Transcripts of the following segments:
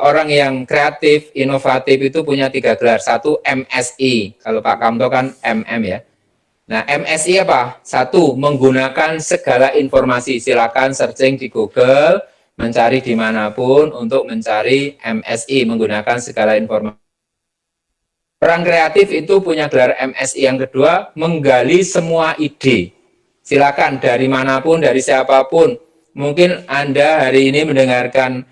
orang yang kreatif, inovatif itu punya 3 gelar. Satu MSI, kalau Pak Kamto kan MM ya. Nah, MSI apa? Satu, menggunakan segala informasi. Silakan searching di Google, mencari dimanapun untuk mencari MSI, menggunakan segala informasi. Orang kreatif itu punya gelar MSI. Yang kedua, menggali semua ide. Silakan dari manapun, dari siapapun. Mungkin Anda hari ini mendengarkan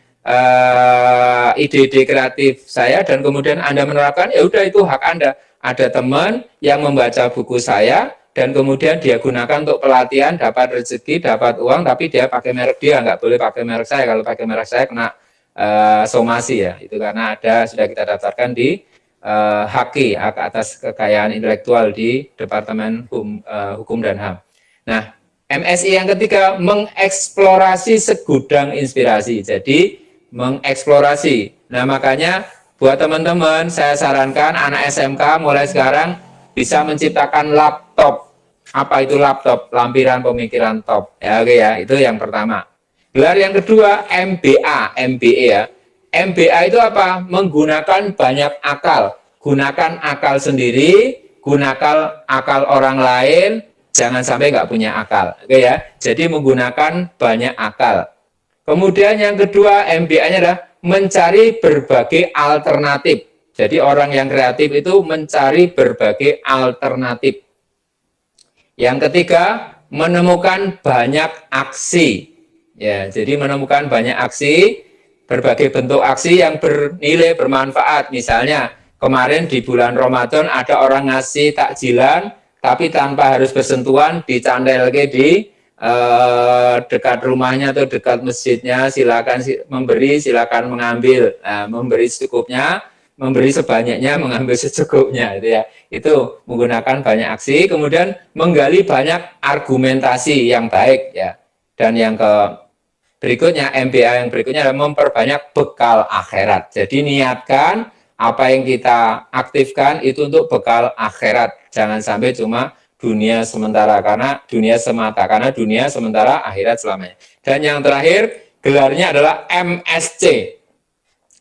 ide-ide kreatif saya dan kemudian Anda menerapkan, ya udah itu hak Anda. Ada teman yang membaca buku saya dan kemudian dia gunakan untuk pelatihan, dapat rezeki, dapat uang, tapi dia pakai merek dia, nggak boleh pakai merek saya. Kalau pakai merek saya kena somasi ya. Itu karena ada sudah kita daftarkan di HAKI, hak atas kekayaan intelektual di Departemen Hukum dan HAM. Nah, MSI yang ketiga, mengeksplorasi segudang inspirasi. Jadi, mengeksplorasi. Nah, makanya buat teman-teman, saya sarankan anak SMK mulai sekarang bisa menciptakan laptop. Apa itu laptop? Lampiran pemikiran top. Ya, oke ya, itu yang pertama. Gelar yang kedua, MBA, MBA ya. MBA itu apa? Menggunakan banyak akal. Gunakan akal sendiri, gunakan akal orang lain, jangan sampai nggak punya akal. Oke ya. Jadi menggunakan banyak akal. Kemudian yang kedua, MBA-nya adalah mencari berbagai alternatif. Jadi orang yang kreatif itu mencari berbagai alternatif. Yang ketiga, menemukan banyak aksi. Ya, jadi menemukan banyak aksi, berbagai bentuk aksi yang bernilai bermanfaat. Misalnya, kemarin di bulan Ramadan ada orang ngasih takjilan, tapi tanpa harus bersentuhan, dicantelke di dekat rumahnya atau dekat masjidnya, silakan memberi, silakan mengambil. Nah, memberi secukupnya, memberi sebanyaknya, mengambil secukupnya, itu ya. Itu menggunakan banyak aksi, kemudian menggali banyak argumentasi yang baik ya. Dan yang berikutnya, MBA yang berikutnya adalah memperbanyak bekal akhirat. Jadi niatkan apa yang kita aktifkan itu untuk bekal akhirat. Jangan sampai cuma dunia sementara, karena dunia semata, karena dunia sementara, akhirat selamanya. Dan yang terakhir, gelarnya adalah MSC.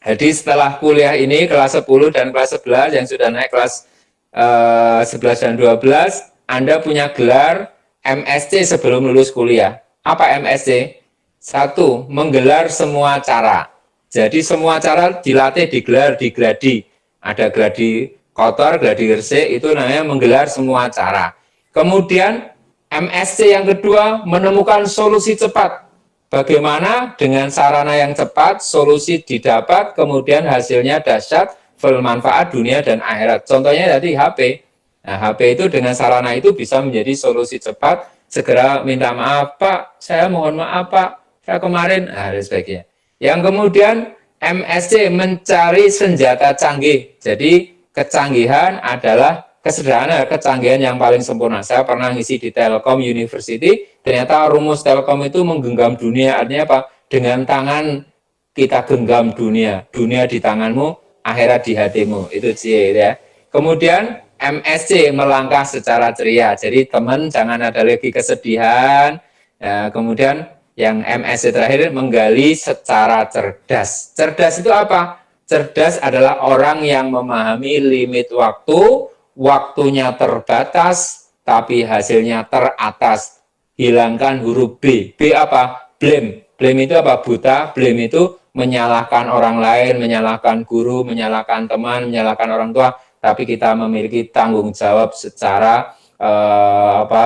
Jadi setelah kuliah ini, kelas 10 dan kelas 11, yang sudah naik kelas 11 dan 12, Anda punya gelar MSC sebelum lulus kuliah. Apa MSC? Satu, menggelar semua cara. Jadi semua cara dilatih, digelar, digladi. Ada gladi kotor, gladi resik, itu namanya menggelar semua cara. Kemudian MSC yang kedua, menemukan solusi cepat. Bagaimana dengan sarana yang cepat, solusi didapat, kemudian hasilnya dahsyat, bermanfaat dunia dan akhirat. Contohnya tadi HP. Nah, HP itu dengan sarana itu bisa menjadi solusi cepat, segera minta maaf, Pak, saya mohon maaf, Pak, saya kemarin, nah, dan sebagainya. Yang kemudian MSC mencari senjata canggih. Jadi kecanggihan adalah kesederhanaan, kecanggihan yang paling sempurna. Saya pernah ngisi di Telkom University, ternyata rumus Telkom itu menggenggam dunia. Artinya apa? Dengan tangan kita genggam dunia. Dunia di tanganmu, akhirat di hatimu. Itu C ya. Kemudian MSC melangkah secara ceria. Jadi teman jangan ada lagi kesedihan. Ya, kemudian yang MSC terakhir menggali secara cerdas. Cerdas itu apa? Cerdas adalah orang yang memahami limit waktu, waktunya terbatas, tapi hasilnya teratas. Hilangkan huruf B. B apa? Blame. Blame itu apa? Buta. Blame itu menyalahkan orang lain, menyalahkan guru, menyalahkan teman, menyalahkan orang tua. Tapi kita memiliki tanggung jawab secara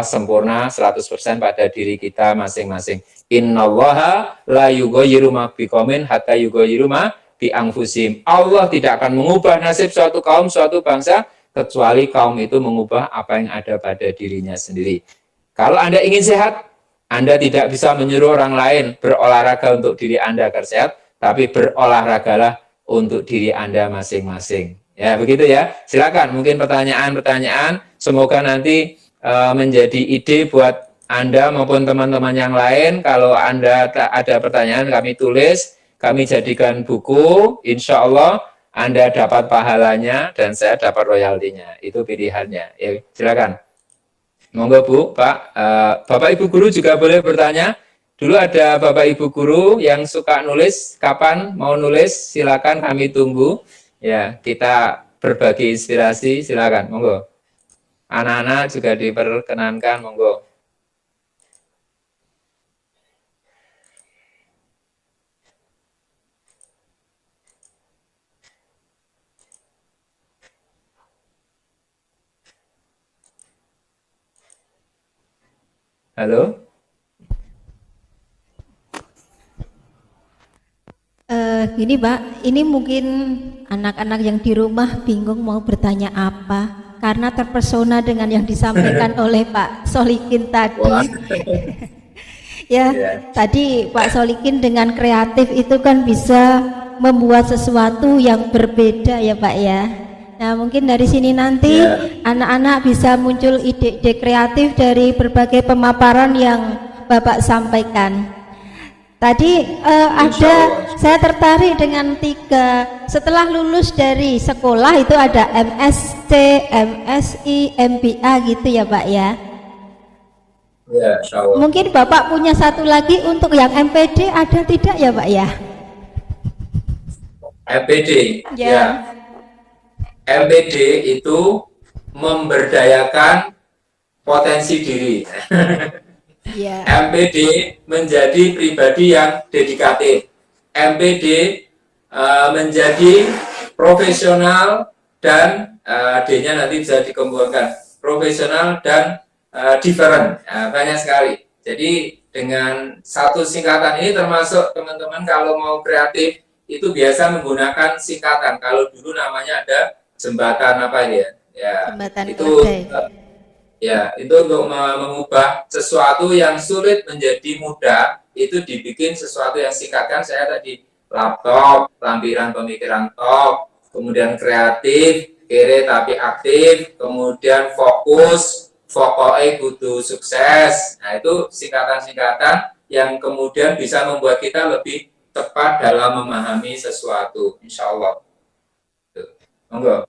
sempurna 100% pada diri kita masing-masing. Innallaha la yughayyiru ma biqaumin hatta yughayyiru ma bi anfusihim. Allah tidak akan mengubah nasib suatu kaum, suatu bangsa kecuali kaum itu mengubah apa yang ada pada dirinya sendiri. Kalau Anda ingin sehat, Anda tidak bisa menyuruh orang lain berolahraga untuk diri Anda agar sehat, tapi berolahragalah untuk diri Anda masing-masing. Ya, begitu ya. Silakan, mungkin pertanyaan-pertanyaan, semoga nanti menjadi ide buat Anda maupun teman-teman yang lain. Kalau Anda ada pertanyaan, kami tulis, kami jadikan buku, insya Allah Anda dapat pahalanya dan saya dapat royaltinya. Itu pilihannya. Ya, silakan. Monggo Bu, Pak, Bapak Ibu Guru juga boleh bertanya. Dulu ada Bapak Ibu guru yang suka nulis, kapan mau nulis silakan kami tunggu. Ya, kita berbagi inspirasi, silakan, monggo. Anak-anak juga diperkenankan, monggo. Halo? Gini Pak, ini mungkin anak-anak yang di rumah bingung mau bertanya apa karena terpesona dengan yang disampaikan oleh Pak Solikin tadi. Ya, tadi Pak Solikin dengan kreatif itu kan bisa membuat sesuatu yang berbeda ya Pak ya. Nah mungkin dari sini nanti anak-anak bisa muncul ide-ide kreatif dari berbagai pemaparan yang Bapak sampaikan. Tadi saya tertarik dengan 3 setelah lulus dari sekolah itu ada MSc, MSI, MBA gitu ya Pak ya. Ya, insyaallah. Mungkin Bapak punya satu lagi untuk yang MPD ada tidak ya Pak ya? MPD, Ya. MPD itu memberdayakan potensi diri. Ya. MPD menjadi pribadi yang dedikatif. MPD menjadi profesional dan D-nya nanti bisa dikembangkan. Profesional dan different. Banyak sekali. Jadi dengan satu singkatan ini termasuk teman-teman kalau mau kreatif itu biasa menggunakan singkatan. Kalau dulu namanya ada jembatan apa ya? Ya, Jembatan itu keledai. ya, itu untuk mengubah sesuatu yang sulit menjadi mudah, itu dibikin sesuatu yang singkatkan. Saya tadi laptop, lampiran pemikiran top, kemudian kreatif, kere tapi aktif, kemudian fokus, pokoknya kudu sukses. Nah, itu singkatan-singkatan yang kemudian bisa membuat kita lebih tepat dalam memahami sesuatu, insya Allah. Monggo.